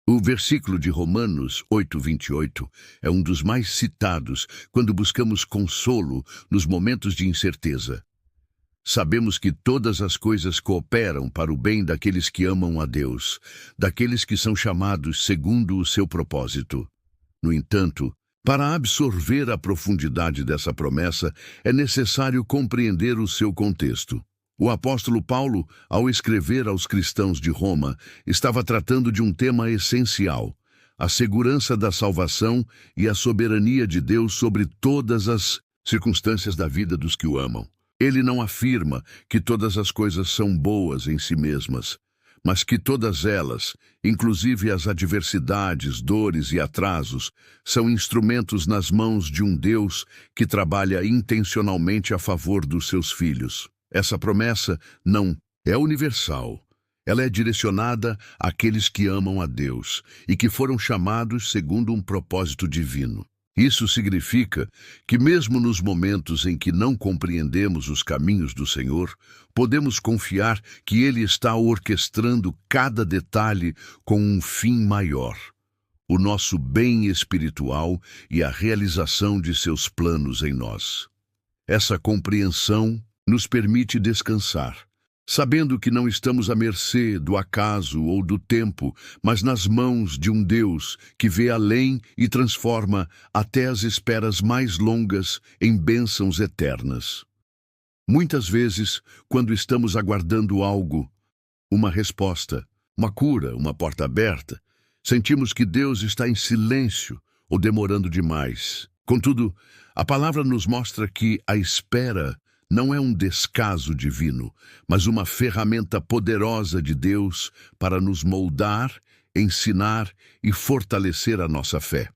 O versículo de Romanos 8:28 é um dos mais citados quando buscamos consolo nos momentos de incerteza. Sabemos que todas as coisas cooperam para o bem daqueles que amam a Deus, daqueles que são chamados segundo o seu propósito. No entanto, para absorver a profundidade dessa promessa, é necessário compreender o seu contexto. O apóstolo Paulo, ao escrever aos cristãos de Roma, estava tratando de um tema essencial: a segurança da salvação e a soberania de Deus sobre todas as circunstâncias da vida dos que o amam. Ele não afirma que todas as coisas são boas em si mesmas, mas que todas elas, inclusive as adversidades, dores e atrasos, são instrumentos nas mãos de um Deus que trabalha intencionalmente a favor dos seus filhos. Essa promessa não é universal. Ela é direcionada àqueles que amam a Deus e que foram chamados segundo um propósito divino. Isso significa que mesmo nos momentos em que não compreendemos os caminhos do Senhor, podemos confiar que Ele está orquestrando cada detalhe com um fim maior: o nosso bem espiritual e a realização de seus planos em nós. Essa compreensão nos permite descansar, sabendo que não estamos à mercê do acaso ou do tempo, mas nas mãos de um Deus que vê além e transforma até as esperas mais longas em bênçãos eternas. Muitas vezes, quando estamos aguardando algo, uma resposta, uma cura, uma porta aberta, sentimos que Deus está em silêncio ou demorando demais. Contudo, a palavra nos mostra que a espera não é um descaso divino, mas uma ferramenta poderosa de Deus para nos moldar, ensinar e fortalecer a nossa fé.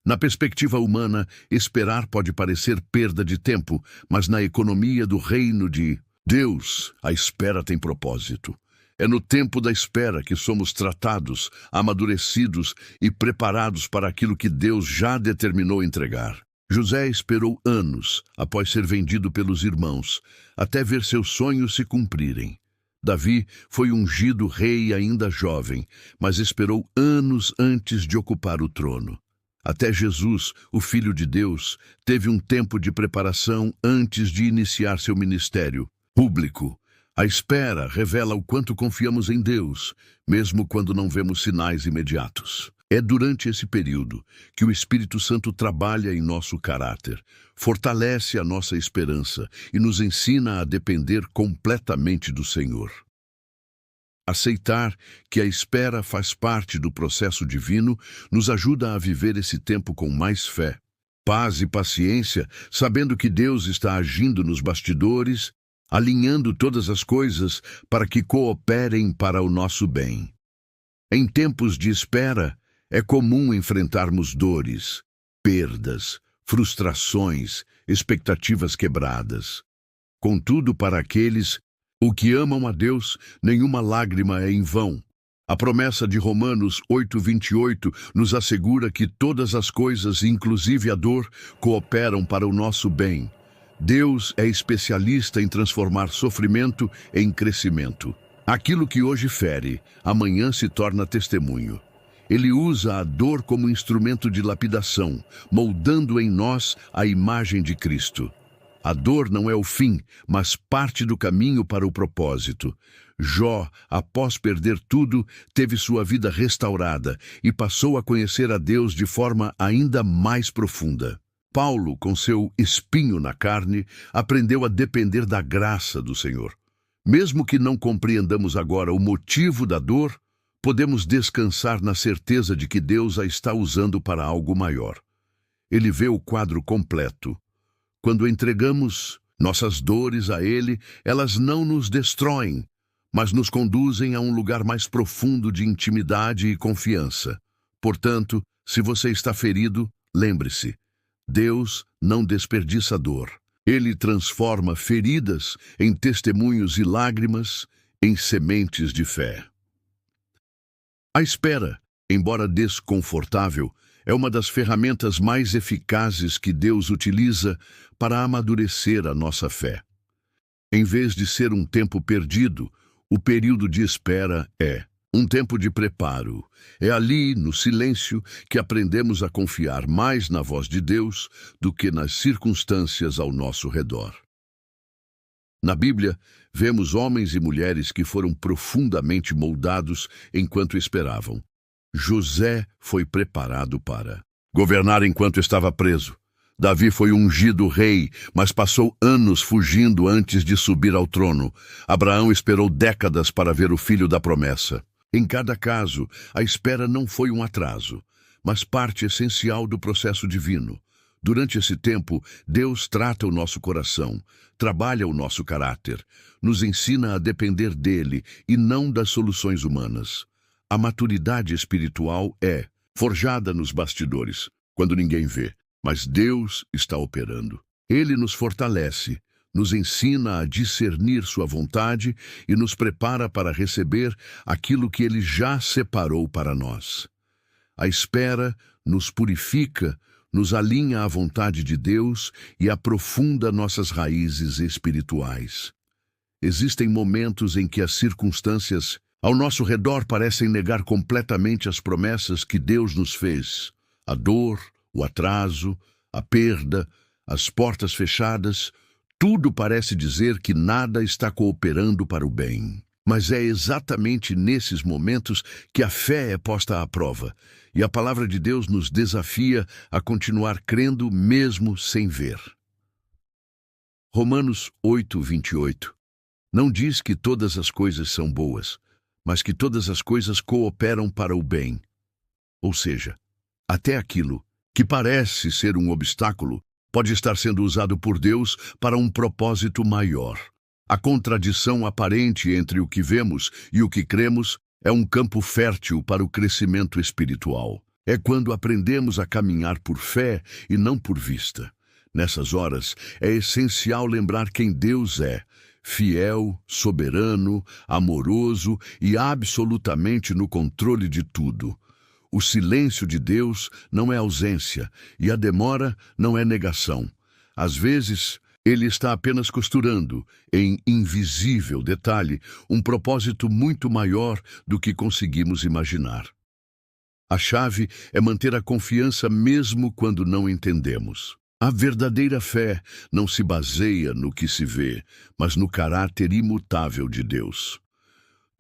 Na perspectiva humana, esperar pode parecer perda de tempo, mas na economia do reino de Deus, a espera tem propósito. É no tempo da espera que somos tratados, amadurecidos e preparados para aquilo que Deus já determinou entregar. José esperou anos após ser vendido pelos irmãos, até ver seus sonhos se cumprirem. Davi foi ungido rei ainda jovem, mas esperou anos antes de ocupar o trono. Até Jesus, o Filho de Deus, teve um tempo de preparação antes de iniciar seu ministério público. A espera revela o quanto confiamos em Deus, mesmo quando não vemos sinais imediatos. É durante esse período que o Espírito Santo trabalha em nosso caráter, fortalece a nossa esperança e nos ensina a depender completamente do Senhor. Aceitar que a espera faz parte do processo divino nos ajuda a viver esse tempo com mais fé, paz e paciência, sabendo que Deus está agindo nos bastidores, alinhando todas as coisas para que cooperem para o nosso bem. Em tempos de espera, é comum enfrentarmos dores, perdas, frustrações, expectativas quebradas. Contudo, para aqueles que amam a Deus, nenhuma lágrima é em vão. A promessa de Romanos 8:28 nos assegura que todas as coisas, inclusive a dor, cooperam para o nosso bem. Deus é especialista em transformar sofrimento em crescimento. Aquilo que hoje fere, amanhã se torna testemunho. Ele usa a dor como instrumento de lapidação, moldando em nós a imagem de Cristo. A dor não é o fim, mas parte do caminho para o propósito. Jó, após perder tudo, teve sua vida restaurada e passou a conhecer a Deus de forma ainda mais profunda. Paulo, com seu espinho na carne, aprendeu a depender da graça do Senhor. Mesmo que não compreendamos agora o motivo da dor, podemos descansar na certeza de que Deus a está usando para algo maior. Ele vê o quadro completo. Quando entregamos nossas dores a Ele, elas não nos destroem, mas nos conduzem a um lugar mais profundo de intimidade e confiança. Portanto, se você está ferido, lembre-se, Deus não desperdiça dor. Ele transforma feridas em testemunhos e lágrimas em sementes de fé. A espera, embora desconfortável, é uma das ferramentas mais eficazes que Deus utiliza para amadurecer a nossa fé. Em vez de ser um tempo perdido, o período de espera é um tempo de preparo. É ali, no silêncio, que aprendemos a confiar mais na voz de Deus do que nas circunstâncias ao nosso redor. Na Bíblia, vemos homens e mulheres que foram profundamente moldados enquanto esperavam. José foi preparado para governar enquanto estava preso. Davi foi ungido rei, mas passou anos fugindo antes de subir ao trono. Abraão esperou décadas para ver o filho da promessa. Em cada caso, a espera não foi um atraso, mas parte essencial do processo divino. Durante esse tempo, Deus trata o nosso coração, trabalha o nosso caráter, nos ensina a depender dele e não das soluções humanas. A maturidade espiritual é forjada nos bastidores, quando ninguém vê, mas Deus está operando. Ele nos fortalece, nos ensina a discernir sua vontade e nos prepara para receber aquilo que ele já separou para nós. A espera nos purifica, nos alinha à vontade de Deus e aprofunda nossas raízes espirituais. Existem momentos em que as circunstâncias ao nosso redor parecem negar completamente as promessas que Deus nos fez. A dor, o atraso, a perda, as portas fechadas, tudo parece dizer que nada está cooperando para o bem. Mas é exatamente nesses momentos que a fé é posta à prova, e a palavra de Deus nos desafia a continuar crendo mesmo sem ver. Romanos 8:28 não diz que todas as coisas são boas, mas que todas as coisas cooperam para o bem. Ou seja, até aquilo que parece ser um obstáculo pode estar sendo usado por Deus para um propósito maior. A contradição aparente entre o que vemos e o que cremos é um campo fértil para o crescimento espiritual. É quando aprendemos a caminhar por fé e não por vista. Nessas horas, é essencial lembrar quem Deus é: fiel, soberano, amoroso e absolutamente no controle de tudo. O silêncio de Deus não é ausência, e a demora não é negação. Às vezes, ele está apenas costurando, em invisível detalhe, um propósito muito maior do que conseguimos imaginar. A chave é manter a confiança mesmo quando não entendemos. A verdadeira fé não se baseia no que se vê, mas no caráter imutável de Deus.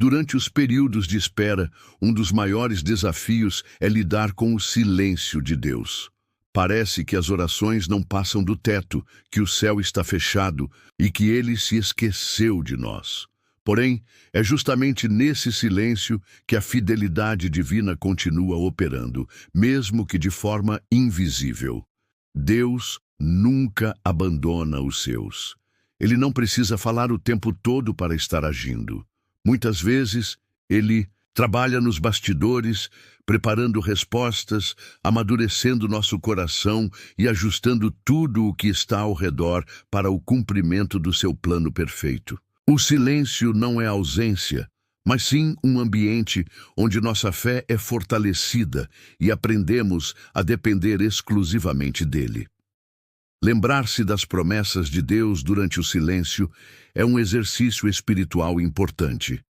Durante os períodos de espera, um dos maiores desafios é lidar com o silêncio de Deus. Parece que as orações não passam do teto, que o céu está fechado e que ele se esqueceu de nós. Porém, é justamente nesse silêncio que a fidelidade divina continua operando, mesmo que de forma invisível. Deus nunca abandona os seus. Ele não precisa falar o tempo todo para estar agindo. Muitas vezes, ele trabalha nos bastidores, preparando respostas, amadurecendo nosso coração e ajustando tudo o que está ao redor para o cumprimento do seu plano perfeito. O silêncio não é ausência, mas sim um ambiente onde nossa fé é fortalecida e aprendemos a depender exclusivamente dele. Lembrar-se das promessas de Deus durante o silêncio é um exercício espiritual importante.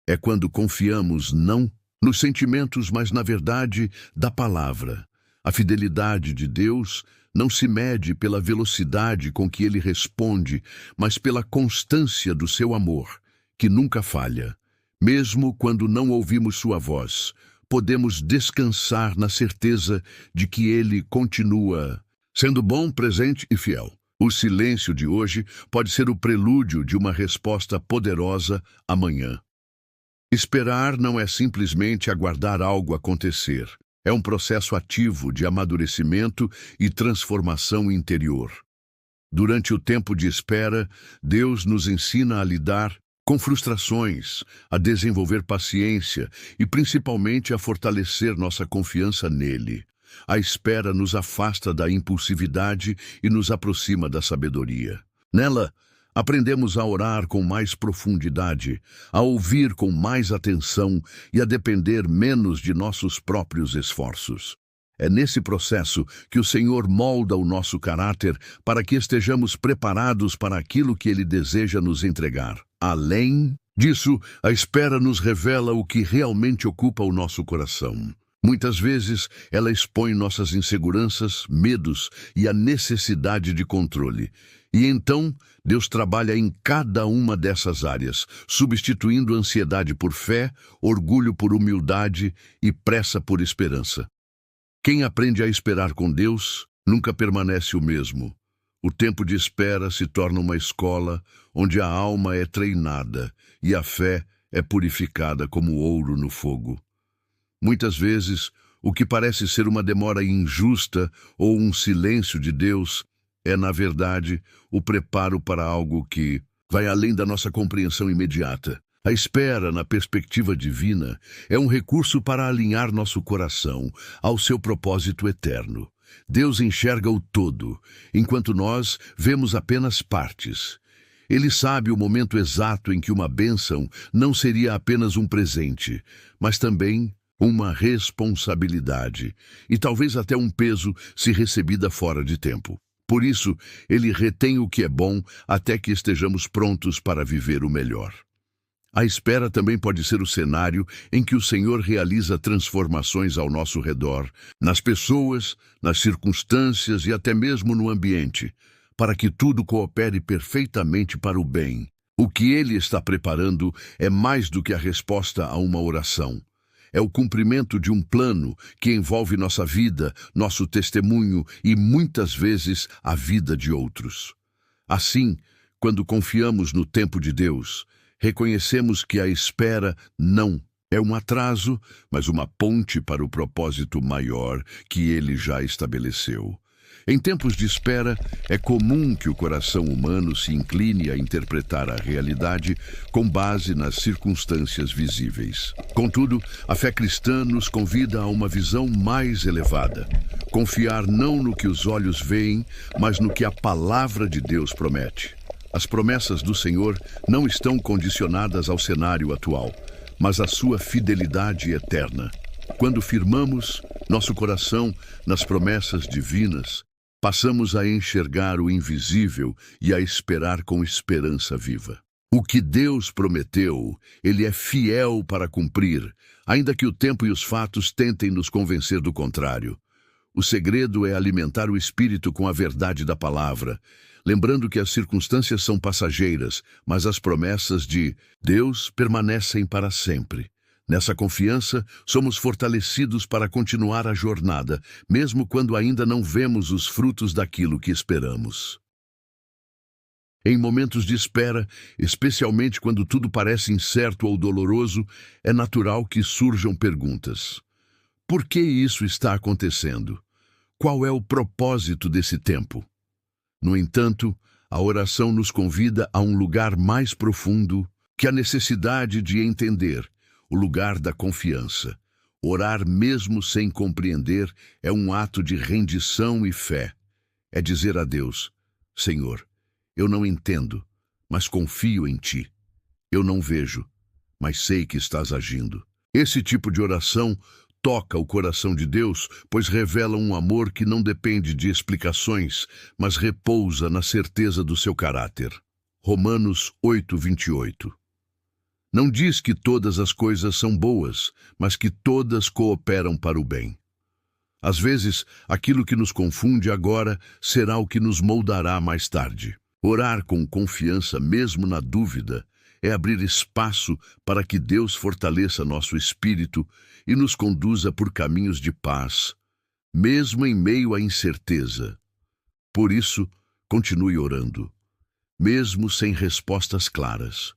É quando confiamos não nos sentimentos, mas na verdade da palavra. A fidelidade de Deus não se mede pela velocidade com que ele responde, mas pela constância do seu amor, que nunca falha. Mesmo quando não ouvimos sua voz, podemos descansar na certeza de que ele continua sendo bom, presente e fiel. O silêncio de hoje pode ser o prelúdio de uma resposta poderosa amanhã. Esperar não é simplesmente aguardar algo acontecer. É um processo ativo de amadurecimento e transformação interior. Durante o tempo de espera, Deus nos ensina a lidar com frustrações, a desenvolver paciência e principalmente a fortalecer nossa confiança nele. A espera nos afasta da impulsividade e nos aproxima da sabedoria. Nela, aprendemos a orar com mais profundidade, a ouvir com mais atenção e a depender menos de nossos próprios esforços. É nesse processo que o Senhor molda o nosso caráter para que estejamos preparados para aquilo que Ele deseja nos entregar, além Disso, a espera nos revela o que realmente ocupa o nosso coração. Muitas vezes, ela expõe nossas inseguranças, medos e a necessidade de controle. E então, Deus trabalha em cada uma dessas áreas, substituindo ansiedade por fé, orgulho por humildade e pressa por esperança. Quem aprende a esperar com Deus nunca permanece o mesmo. O tempo de espera se torna uma escola onde a alma é treinada e a fé é purificada como ouro no fogo. Muitas vezes, o que parece ser uma demora injusta ou um silêncio de Deus é, na verdade, o preparo para algo que vai além da nossa compreensão imediata. A espera, na perspectiva divina, é um recurso para alinhar nosso coração ao seu propósito eterno. Deus enxerga o todo, enquanto nós vemos apenas partes. Ele sabe o momento exato em que uma bênção não seria apenas um presente, mas também uma responsabilidade, e talvez até um peso se recebida fora de tempo. Por isso, ele retém o que é bom até que estejamos prontos para viver o melhor. A espera também pode ser o cenário em que o Senhor realiza transformações ao nosso redor, nas pessoas, nas circunstâncias e até mesmo no ambiente, para que tudo coopere perfeitamente para o bem. O que Ele está preparando é mais do que a resposta a uma oração. É o cumprimento de um plano que envolve nossa vida, nosso testemunho e, muitas vezes, a vida de outros. Assim, quando confiamos no tempo de Deus, reconhecemos que a espera não é um atraso, mas uma ponte para o propósito maior que Ele já estabeleceu. Em tempos de espera, é comum que o coração humano se incline a interpretar a realidade com base nas circunstâncias visíveis. Contudo, a fé cristã nos convida a uma visão mais elevada. Confiar não no que os olhos veem, mas no que a palavra de Deus promete. As promessas do Senhor não estão condicionadas ao cenário atual, mas à sua fidelidade eterna. Quando firmamos nosso coração nas promessas divinas, passamos a enxergar o invisível e a esperar com esperança viva. O que Deus prometeu, Ele é fiel para cumprir, ainda que o tempo e os fatos tentem nos convencer do contrário. O segredo é alimentar o espírito com a verdade da palavra, lembrando que as circunstâncias são passageiras, mas as promessas de Deus permanecem para sempre. Nessa confiança, somos fortalecidos para continuar a jornada, mesmo quando ainda não vemos os frutos daquilo que esperamos. Em momentos de espera, especialmente quando tudo parece incerto ou doloroso, é natural que surjam perguntas. Por que isso está acontecendo? Qual é o propósito desse tempo? No entanto, a oração nos convida a um lugar mais profundo que a necessidade de entender, o lugar da confiança. Orar mesmo sem compreender é um ato de rendição e fé. É dizer a Deus: Senhor, eu não entendo, mas confio em Ti. Eu não vejo, mas sei que estás agindo. Esse tipo de oração toca o coração de Deus, pois revela um amor que não depende de explicações, mas repousa na certeza do seu caráter. Romanos 8:28. Não diz que todas as coisas são boas, mas que todas cooperam para o bem. Às vezes, aquilo que nos confunde agora será o que nos moldará mais tarde. Orar com confiança, mesmo na dúvida, é abrir espaço para que Deus fortaleça nosso espírito e nos conduza por caminhos de paz, mesmo em meio à incerteza. Por isso, continue orando, mesmo sem respostas claras.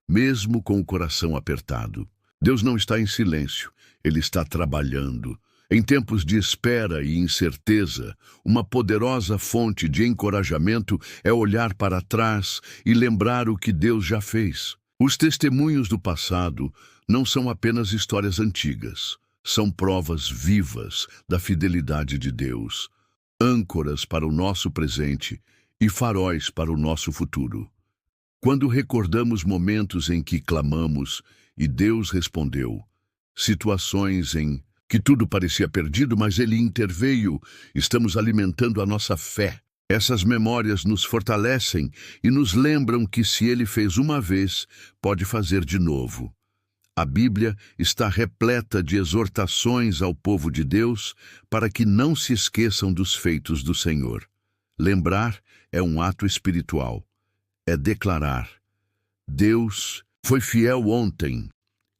Mesmo com o coração apertado. Deus não está em silêncio, Ele está trabalhando. Em tempos de espera e incerteza, uma poderosa fonte de encorajamento é olhar para trás e lembrar o que Deus já fez. Os testemunhos do passado não são apenas histórias antigas, são provas vivas da fidelidade de Deus, âncoras para o nosso presente e faróis para o nosso futuro. Quando recordamos momentos em que clamamos e Deus respondeu, situações em que tudo parecia perdido, mas Ele interveio, estamos alimentando a nossa fé. Essas memórias nos fortalecem e nos lembram que se Ele fez uma vez, pode fazer de novo. A Bíblia está repleta de exortações ao povo de Deus para que não se esqueçam dos feitos do Senhor. Lembrar é um ato espiritual. É declarar: Deus foi fiel ontem,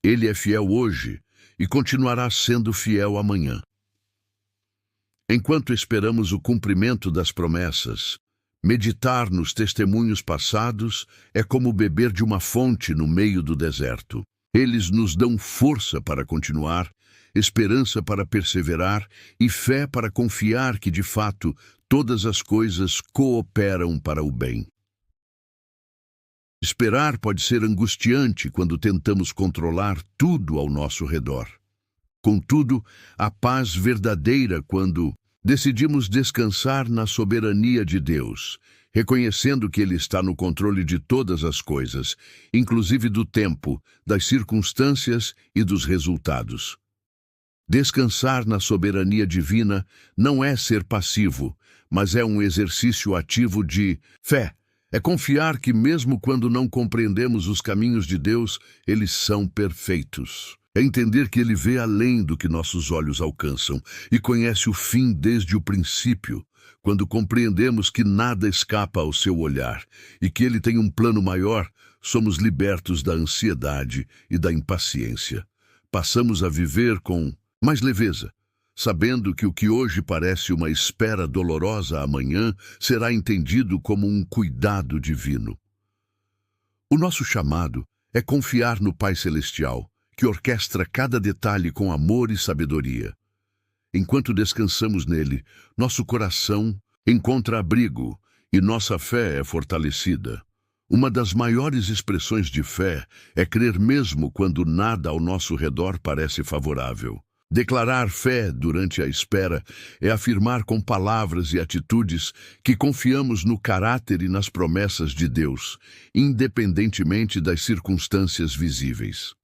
Ele é fiel hoje e continuará sendo fiel amanhã. Enquanto esperamos o cumprimento das promessas, meditar nos testemunhos passados é como beber de uma fonte no meio do deserto. Eles nos dão força para continuar, esperança para perseverar e fé para confiar que, de fato, todas as coisas cooperam para o bem. Esperar pode ser angustiante quando tentamos controlar tudo ao nosso redor. Contudo, a paz verdadeira quando decidimos descansar na soberania de Deus, reconhecendo que Ele está no controle de todas as coisas, inclusive do tempo, das circunstâncias e dos resultados. Descansar na soberania divina não é ser passivo, mas é um exercício ativo de fé. É confiar que mesmo quando não compreendemos os caminhos de Deus, eles são perfeitos. É entender que Ele vê além do que nossos olhos alcançam e conhece o fim desde o princípio, quando compreendemos que nada escapa ao seu olhar e que Ele tem um plano maior, somos libertos da ansiedade e da impaciência. Passamos a viver com mais leveza, sabendo que o que hoje parece uma espera dolorosa amanhã será entendido como um cuidado divino. O nosso chamado é confiar no Pai Celestial, que orquestra cada detalhe com amor e sabedoria. Enquanto descansamos nele, nosso coração encontra abrigo e nossa fé é fortalecida. Uma das maiores expressões de fé é crer mesmo quando nada ao nosso redor parece favorável. Declarar fé durante a espera é afirmar com palavras e atitudes que confiamos no caráter e nas promessas de Deus, independentemente das circunstâncias visíveis.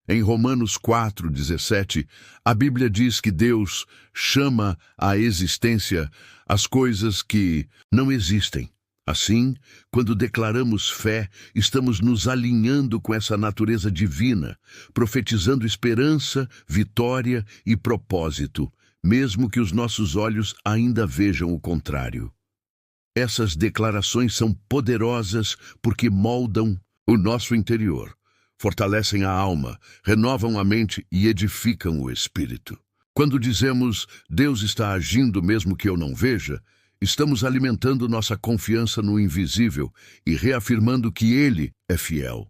Em Romanos 4:17, a Bíblia diz que Deus chama à existência as coisas que não existem. Assim, quando declaramos fé, estamos nos alinhando com essa natureza divina, profetizando esperança, vitória e propósito, mesmo que os nossos olhos ainda vejam o contrário. Essas declarações são poderosas porque moldam o nosso interior. Fortalecem a alma, renovam a mente e edificam o espírito. Quando dizemos, Deus está agindo mesmo que eu não veja, estamos alimentando nossa confiança no invisível e reafirmando que Ele é fiel.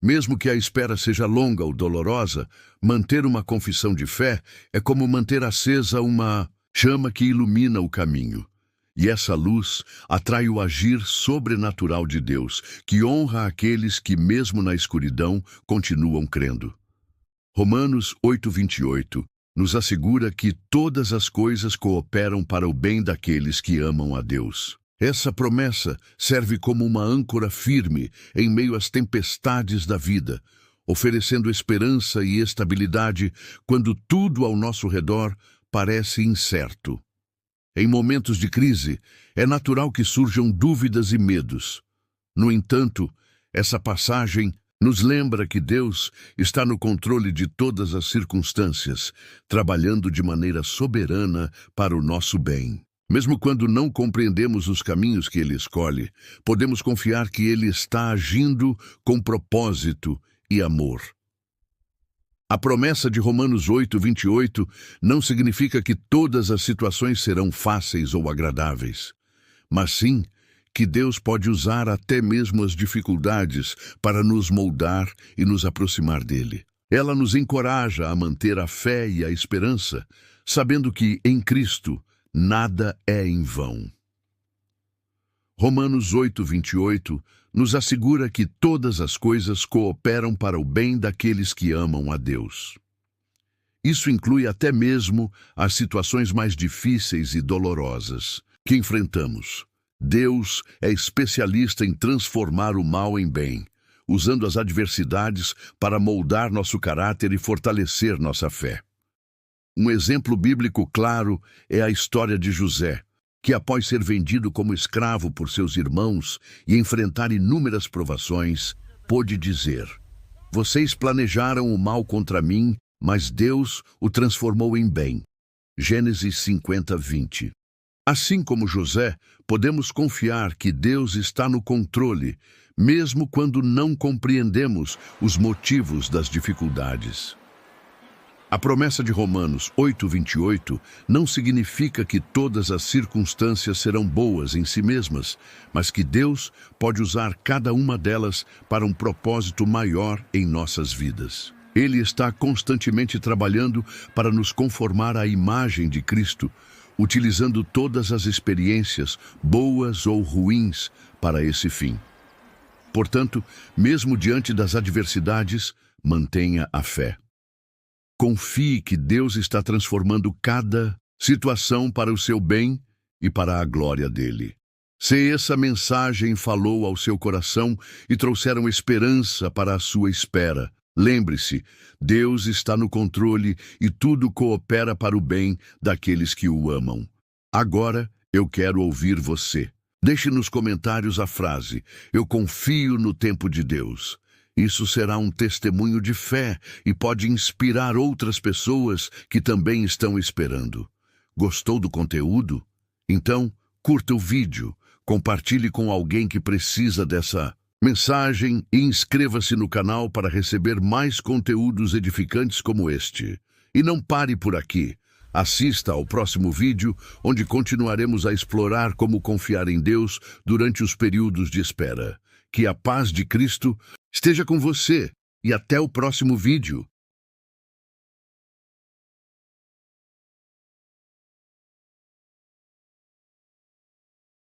Mesmo que a espera seja longa ou dolorosa, manter uma confissão de fé é como manter acesa uma chama que ilumina o caminho. E essa luz atrai o agir sobrenatural de Deus, que honra aqueles que, mesmo na escuridão, continuam crendo. Romanos 8:28 nos assegura que todas as coisas cooperam para o bem daqueles que amam a Deus. Essa promessa serve como uma âncora firme em meio às tempestades da vida, oferecendo esperança e estabilidade quando tudo ao nosso redor parece incerto. Em momentos de crise, é natural que surjam dúvidas e medos. No entanto, essa passagem nos lembra que Deus está no controle de todas as circunstâncias, trabalhando de maneira soberana para o nosso bem. Mesmo quando não compreendemos os caminhos que Ele escolhe, podemos confiar que Ele está agindo com propósito e amor. A promessa de Romanos 8:28 não significa que todas as situações serão fáceis ou agradáveis, mas sim que Deus pode usar até mesmo as dificuldades para nos moldar e nos aproximar dele. Ela nos encoraja a manter a fé e a esperança, sabendo que, em Cristo, nada é em vão. Romanos 8:28 nos assegura que todas as coisas cooperam para o bem daqueles que amam a Deus. Isso inclui até mesmo as situações mais difíceis e dolorosas que enfrentamos. Deus é especialista em transformar o mal em bem, usando as adversidades para moldar nosso caráter e fortalecer nossa fé. Um exemplo bíblico claro é a história de José, que após ser vendido como escravo por seus irmãos e enfrentar inúmeras provações, pôde dizer: "Vocês planejaram o mal contra mim, mas Deus o transformou em bem." Gênesis 50, 20. Assim como José, podemos confiar que Deus está no controle, mesmo quando não compreendemos os motivos das dificuldades. A promessa de Romanos 8:28 não significa que todas as circunstâncias serão boas em si mesmas, mas que Deus pode usar cada uma delas para um propósito maior em nossas vidas. Ele está constantemente trabalhando para nos conformar à imagem de Cristo, utilizando todas as experiências, boas ou ruins, para esse fim. Portanto, mesmo diante das adversidades, mantenha a fé. Confie que Deus está transformando cada situação para o seu bem e para a glória dele. Se essa mensagem falou ao seu coração e trouxeram esperança para a sua espera, lembre-se, Deus está no controle e tudo coopera para o bem daqueles que o amam. Agora, eu quero ouvir você. Deixe nos comentários a frase: "Eu confio no tempo de Deus." Isso será um testemunho de fé e pode inspirar outras pessoas que também estão esperando. Gostou do conteúdo? Então, curta o vídeo, compartilhe com alguém que precisa dessa mensagem e inscreva-se no canal para receber mais conteúdos edificantes como este. E não pare por aqui. Assista ao próximo vídeo, onde continuaremos a explorar como confiar em Deus durante os períodos de espera. Que a paz de Cristo esteja com você e até o próximo vídeo.